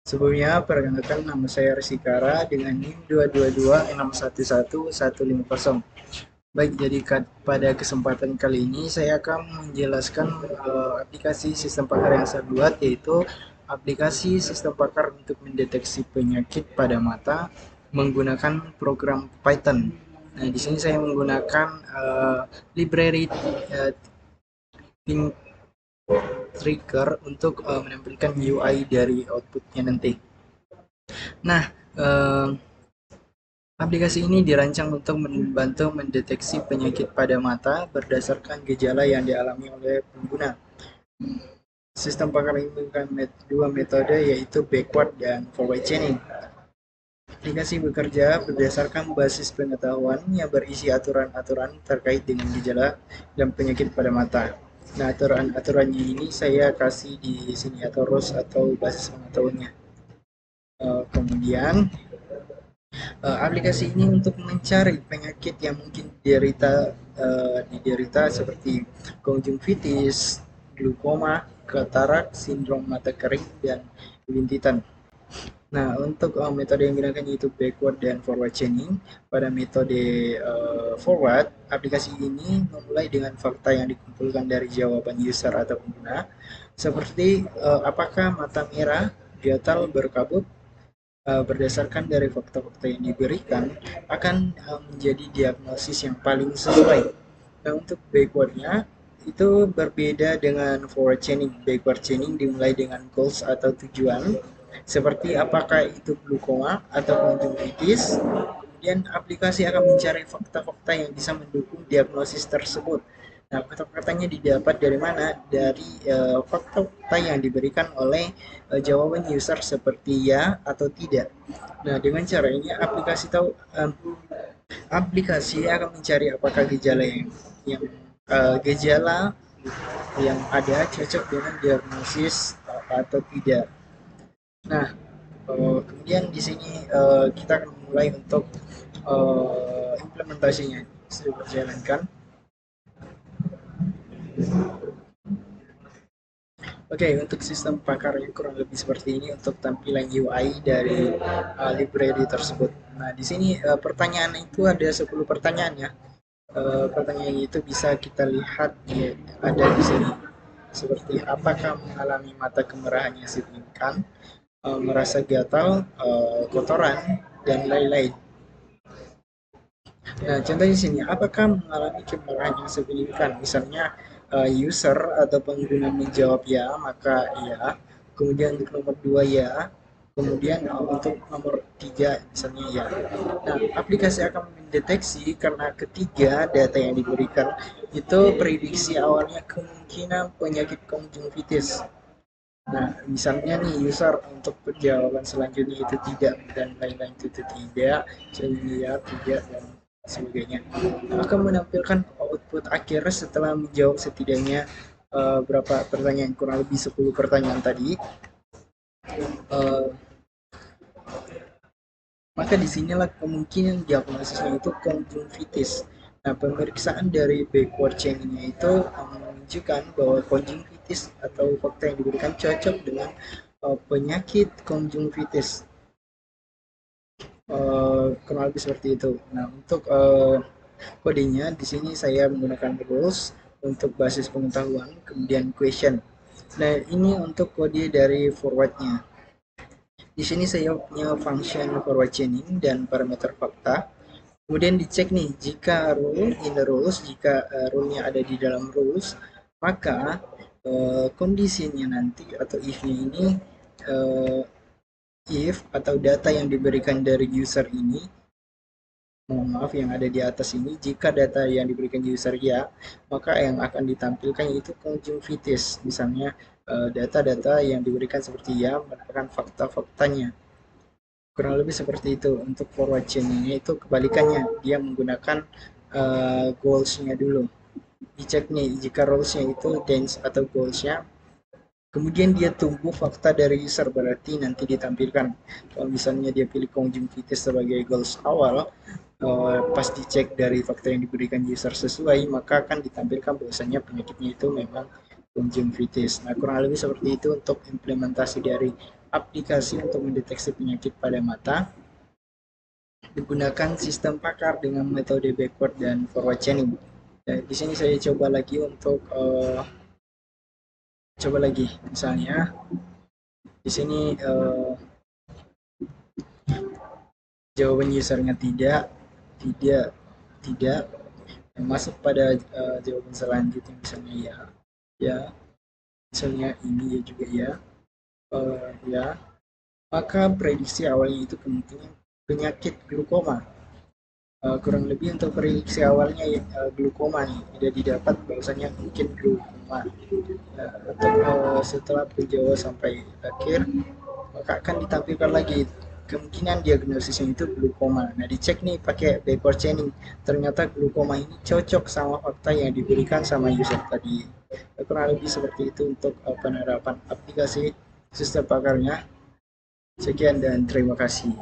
Sebelumnya, perkenalkan nama saya Risikara dengan NIM 222611150. Baik, jadi pada kesempatan kali ini saya akan menjelaskan aplikasi sistem pakar yang saya buat, yaitu aplikasi sistem pakar untuk mendeteksi penyakit pada mata menggunakan program Python. Nah, di sini saya menggunakan library Think Trigger untuk menampilkan UI dari outputnya nanti. Nah, eh, aplikasi ini dirancang untuk membantu mendeteksi penyakit pada mata berdasarkan gejala yang dialami oleh pengguna. Sistem pakar ini menggunakan dua metode, yaitu backward dan forward chaining. Aplikasi bekerja berdasarkan basis pengetahuan yang berisi aturan-aturan terkait dengan gejala dan penyakit pada mata. Nah, aturan-aturannya ini saya kasih di sini, atau ROS atau basis pengetahuannya. Kemudian aplikasi ini untuk mencari penyakit yang mungkin diderita seperti konjungtivitis, glaukoma, katarak, sindrom mata kering, dan bintitan. Nah, untuk metode yang digunakan yaitu backward dan forward chaining. Pada metode forward, aplikasi ini memulai dengan fakta yang dikumpulkan dari jawaban user atau pengguna, seperti apakah mata merah, gatal, berkabut. Berdasarkan dari fakta-fakta yang diberikan, akan menjadi diagnosis yang paling sesuai. Nah, untuk backwardnya itu berbeda dengan forward chaining. Backward chaining dimulai dengan goals atau tujuan, seperti apakah itu glaukoma atau konjungtivitis. Kemudian aplikasi akan mencari fakta-fakta yang bisa mendukung diagnosis tersebut. Nah, fakta-faktanya didapat dari mana? Dari fakta-fakta yang diberikan oleh jawaban user seperti ya atau tidak. Nah, dengan cara ini aplikasi akan mencari apakah gejala yang ada cocok dengan diagnosis atau tidak. Nah, kemudian di sini kita akan mulai untuk implementasinya. Sudah berjalankan. Oke, untuk sistem pakar yang kurang lebih seperti ini untuk tampilan UI dari library tersebut. Nah, di sini pertanyaan itu ada 10 pertanyaan ya. Pertanyaan itu bisa kita lihat ada di sini. Seperti apakah mengalami mata kemerahan yang signifikan, merasa gatal, kotoran, dan lain-lain. Nah, contoh di sini, apakah mengalami kemarahan yang signifikan? Misalnya, user atau pengguna menjawab ya, maka ya. Kemudian untuk nomor 2 ya. Kemudian untuk nomor 3 misalnya ya. Nah, aplikasi akan mendeteksi karena ketiga data yang diberikan itu prediksi awalnya kemungkinan penyakit konjungtivitis. Nah, misalnya nih user untuk jawaban selanjutnya itu tidak dan lain-lain itu tidak, jadi ya tidak dan sebagainya. Nah, akan menampilkan output akhir setelah menjawab setidaknya berapa pertanyaan, kurang lebih 10 pertanyaan tadi. Uh, maka disinilah kemungkinan diagnosisnya itu konjungtivitis. Nah, pemeriksaan dari backward chaining-nya itu menunjukkan bahwa konjungtivitis atau fakta yang diberikan cocok dengan penyakit konjungtivitis. Kurang lebih seperti itu. Nah, untuk kodenya di sini saya menggunakan rules untuk basis pengetahuan, kemudian question. Nah, ini untuk kode dari forwardnya. Di sini saya punya function forward chaining dan parameter fakta. Kemudian dicek nih, jika rule in the rules, jika rule-nya ada di dalam rules, maka kondisinya nanti atau if-nya ini uh, if atau data yang diberikan dari user ini, mohon maaf yang ada di atas ini, jika data yang diberikan user ya, maka yang akan ditampilkan itu konjungtivitis. Misalnya data-data yang diberikan seperti ya merupakan fakta-faktanya. Kurang lebih seperti itu. Untuk forward chain-nya itu kebalikannya, dia menggunakan goals-nya dulu. Dicek nih, jika roles-nya itu dense atau goals-nya, kemudian dia tunggu fakta dari user, berarti nanti ditampilkan. Kalau misalnya dia pilih konjungtivitis sebagai goals awal, pas dicek dari fakta yang diberikan user sesuai, maka akan ditampilkan bahwasanya penyakitnya itu memang konjungtivitis. Nah, kurang lebih seperti itu untuk implementasi dari aplikasi untuk mendeteksi penyakit pada mata menggunakan sistem pakar dengan metode backward dan forward chaining. Dan di sini saya coba lagi untuk coba lagi misalnya di sini jawaban usernya tidak, tidak, tidak masuk pada jawaban selanjutnya misalnya ya, ya, misalnya ini ya juga ya, ya, maka prediksi awalnya itu kemungkinan penyakit glukoma. Kurang lebih untuk prediksi awalnya glukoma nih tidak didapat bahwasanya mungkin glukoma. Untuk setelah penjawab sampai akhir maka akan ditampilkan lagi kemungkinan diagnosisnya itu glukoma. Nah dicek nih pakai backward chaining, ternyata glukoma ini cocok sama fakta yang diberikan sama user tadi. Kurang lebih seperti itu untuk penerapan aplikasi sistem pakarnya. Sekian dan terima kasih.